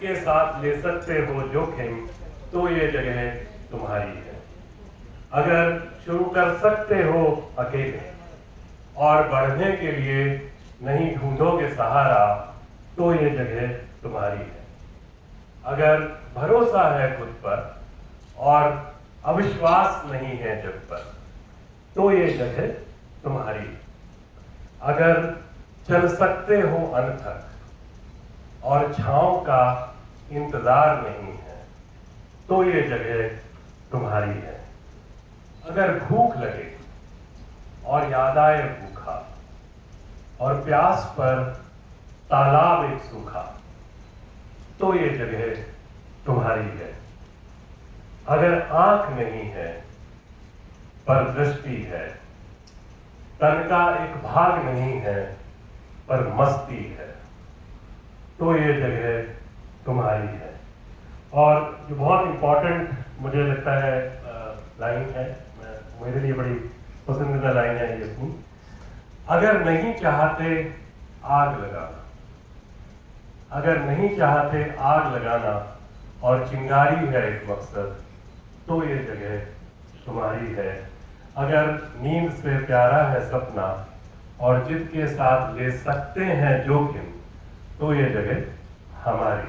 जिसके साथ ले सकते हो जोखिम, तो ये जगह तुम्हारी है। अगर शुरू कर सकते हो अकेले और बढ़ने के लिए नहीं ढूंढोगे सहारा, तो ये जगह तुम्हारी है। अगर भरोसा है खुद पर और अविश्वास नहीं है जग पर, तो ये जगह तुम्हारी है। अगर चल सकते हो अंत तक और छांव का इंतजार नहीं है, तो ये जगह तुम्हारी है। अगर भूख लगे और याद आए भूखा और प्यास पर तालाब एक सूखा, तो ये जगह तुम्हारी है। अगर आंख नहीं है पर दृष्टि है, तन का एक भाग नहीं है पर मस्ती है, तो ये जगह तुम्हारी है। और जो बहुत इंपॉर्टेंट मुझे लगता है लाइन है, मेरे लिए बड़ी पसंदीदा लाइन है ये अपनी, अगर नहीं चाहते आग लगाना, अगर नहीं चाहते आग लगाना और चिंगारी है एक मकसद, तो ये जगह तुम्हारी है। अगर नींद से प्यारा है सपना और जिद के साथ ले सकते हैं जोखिम, तो ये जगह हमारी।